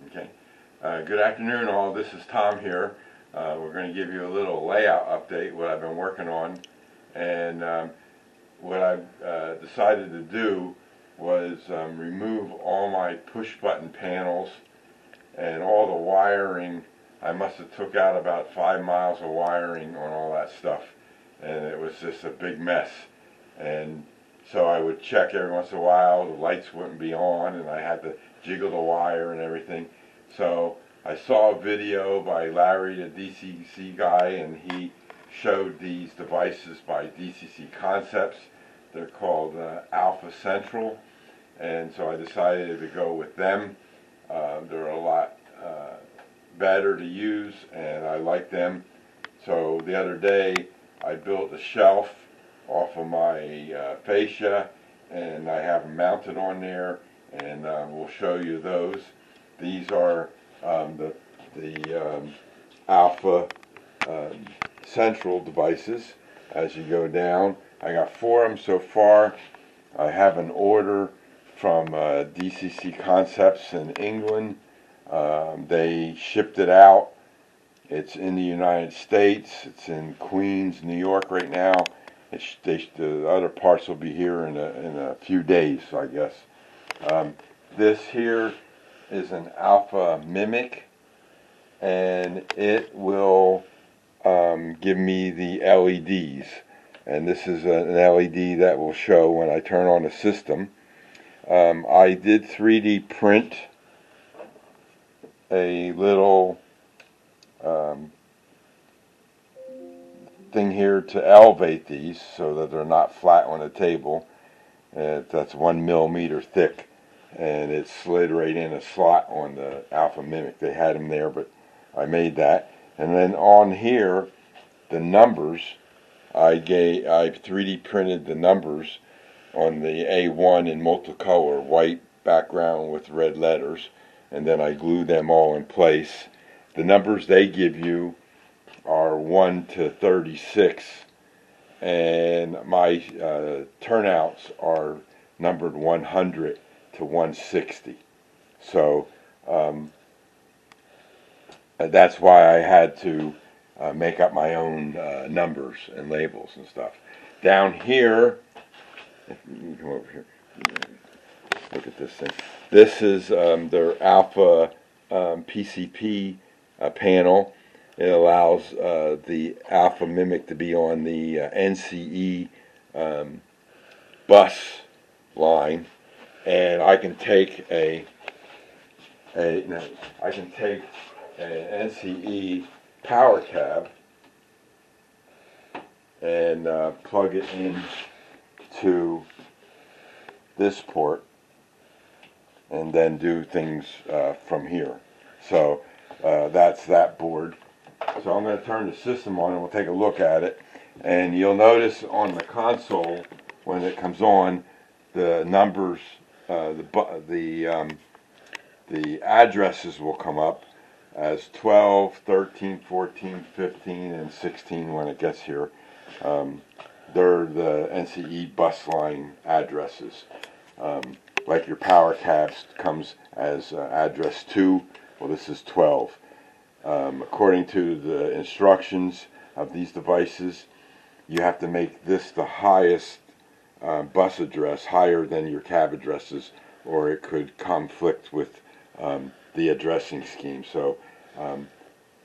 Okay. Good afternoon, all. This is Tom here. We're going to give you a little layout update, what I've been working on. And what I've decided to do was remove all my push-button panels and all the wiring. I must have took out about 5 miles of wiring on all that stuff. And it was just a big mess. And so I would check every once in a while, the lights wouldn't be on, and I had to jiggle the wire and everything. So I saw a video by Larry, the DCC guy, and he showed these devices by DCC Concepts. They're called Alpha Central, and so I decided to go with them. They're a lot better to use, and I like them. So the other day I built a shelf off of my fascia, and I have them mounted on there, and we'll show you those. These are the Alpha Central devices. As you go down, I got 4 of them so far. I have an order from DCC Concepts in England. They shipped it out. It's in the United States. It's in Queens, New York right now. The other parts will be here in a few days, I guess. This here is an Alpha Mimic, and it will give me the LEDs. And this is an LED that will show when I turn on the system. I did 3D print a little thing here to elevate these so that they're not flat on the table. That's 1 millimeter thick, and it slid right in a slot on the Alpha Mimic. They had them there, but I made that. And then on here, the numbers, I 3D printed the numbers on the A1 in multicolor, white background with red letters, and then I glued them all in place. The numbers they give you are 1 to 36, and my turnouts are numbered 100 to 160. So that's why I had to make up my own numbers and labels and stuff. Down here, if you come over here, look at this thing. This is their Alpha PCP panel. It allows the Alpha Mimic to be on the NCE bus line, and I can take an NCE power cab and plug it in to this port, and then do things from here. So that's that board. So I'm going to turn the system on and we'll take a look at it. And you'll notice on the console, when it comes on, the numbers, the addresses will come up as 12, 13, 14, 15, and 16 when it gets here. They're the NCE bus line addresses. Like your power cabs comes as address 2, well, this is 12. According to the instructions of these devices, you have to make this the highest bus address, higher than your cab addresses, or it could conflict with the addressing scheme. So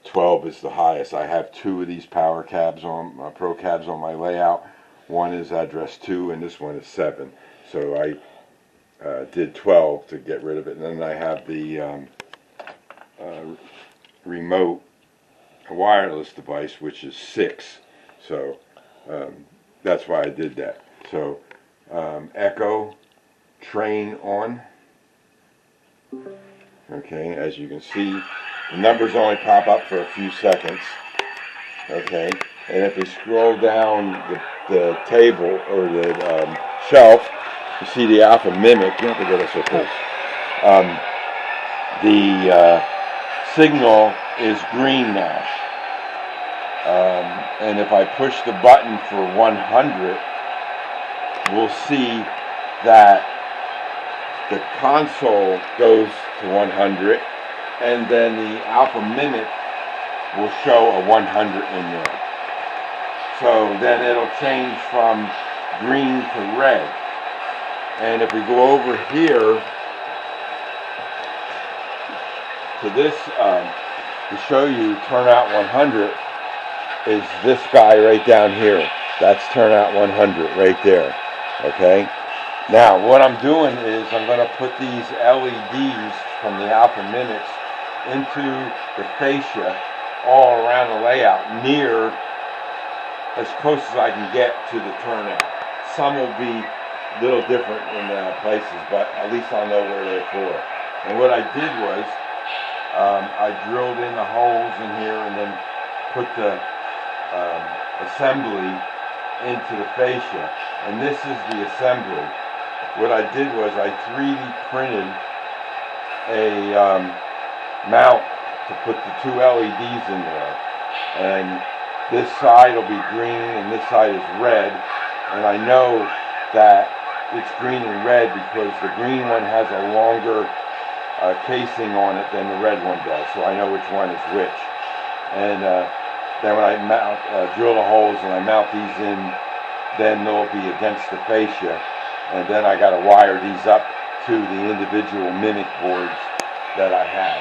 12 is the highest. I have 2 of these power cabs on pro cabs on my layout. One is address 2 and this one is 7. So I did 12 to get rid of it. And then I have the remote wireless device, which is 6. So that's why I did that. So echo train on. Okay, as you can see, the numbers only pop up for a few seconds. Okay, and if we scroll down the table or the shelf, you see the Alpha Mimic. You don't have to go this so close. The signal is green now. And if I push the button for 100, we'll see that the console goes to 100 and then the alpha minute will show a 100 in there. So then it'll change from green to red. And if we go over here to this, to show you turnout 100, is this guy right down here. That's turnout 100 right there. Okay? Now, what I'm doing is I'm going to put these LEDs from the alpha minutes into the fascia all around the layout, near as close as I can get to the turnout. Some will be a little different in places, but at least I'll know where they're for. And what I did was I drilled in the holes in here and then put the assembly into the fascia. And this is the assembly. What I did was I 3D printed a mount to put the two LEDs in there. And this side will be green and this side is red. And I know that it's green and red because the green one has a longer casing on it than the red one does. So I know which one is which. And then when I drill the holes and I mount these in, then they'll be against the fascia. And then I got to wire these up to the individual mimic boards that I have.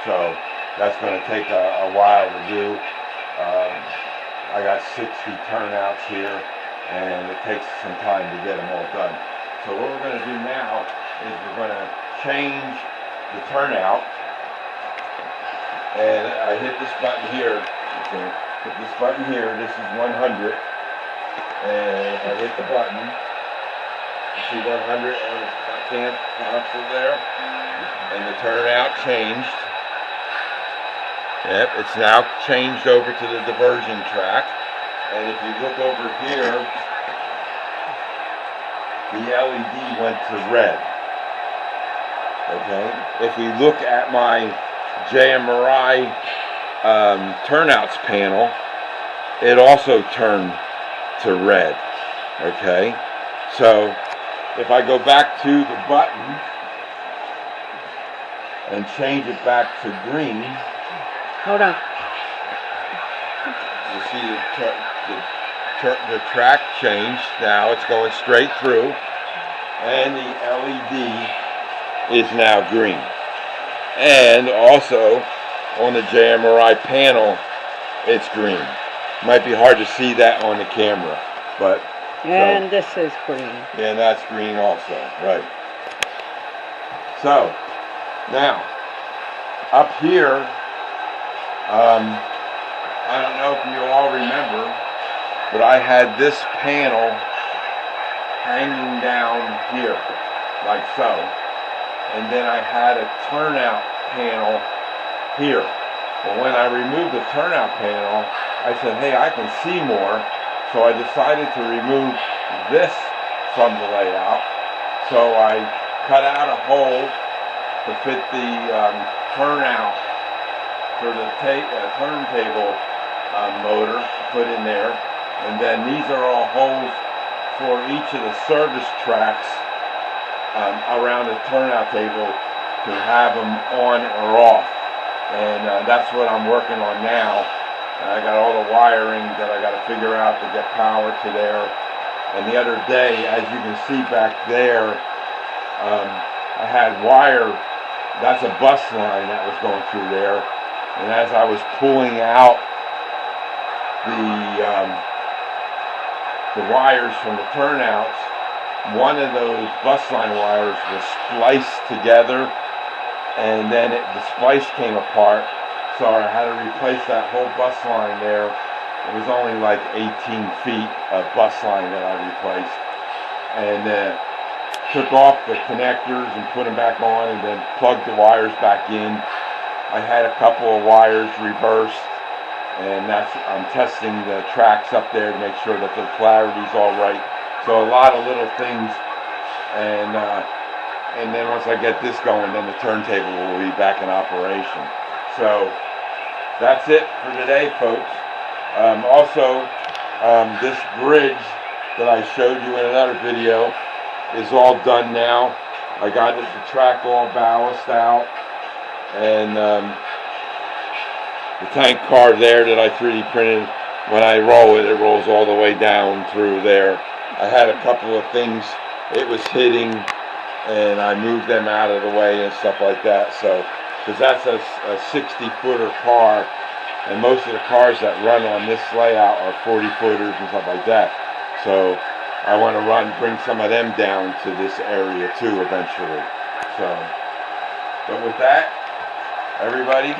So that's going to take a while to do. I got 60 turnouts here, and it takes some time to get them all done. So what we're going to do now is we're going to change the turnout. And I hit this button here. Okay, hit this button here. This is 100. And I hit the button. You see 100 on the console there, and the turnout changed. Yep, it's now changed over to the diversion track. And if you look over here, the LED went to red. Okay. If we look at my JMRI turnouts panel, it also turned to red. Okay. So if I go back to the button and change it back to green, hold on. you see the track changed. Now it's going straight through, and the LED is now green. And also on the JMRI panel, it's green. Might be hard to see that on the camera, but and this is green. And that's green also, right. So, now, up here, I don't know if you all remember, but I had this panel hanging down here, like so. And then I had a turnout panel here. But when I removed the turnout panel, I said, hey, I can see more. So I decided to remove this from the layout. So I cut out a hole to fit the turnout for the turntable motor to put in there. And then these are all holes for each of the service tracks around the turnout table to have them on or off. And that's what I'm working on now. I got all the wiring that I got to figure out to get power to there. And the other day, as you can see back there, I had wire. That's a bus line that was going through there. And as I was pulling out the wires from the turnouts, one of those bus line wires was spliced together, and then the splice came apart. So I had to replace that whole bus line there. It was only like 18 feet of bus line that I replaced. And took off the connectors and put them back on, and then plugged the wires back in. I had a couple of wires reversed, and I'm testing the tracks up there to make sure that the clarity's all right. So a lot of little things. And then once I get this going, then the turntable will be back in operation. So that's it for today, folks. This bridge that I showed you in another video is all done now. I got the track all ballasted out, and the tank car there that I 3D printed. When I roll it, it rolls all the way down through there. I had a couple of things it was hitting, and I moved them out of the way and stuff like that. So, because that's a 60-footer car, and most of the cars that run on this layout are 40-footers and stuff like that. So, I want to bring some of them down to this area too eventually. So, but with that, everybody,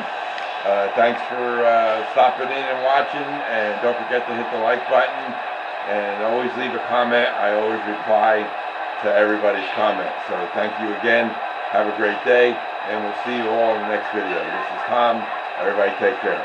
thanks for stopping in and watching, and don't forget to hit the like button, and always leave a comment. I always reply to everybody's comment. So thank you again. Have a great day, and we'll see you all in the next video. This is Tom. Everybody take care.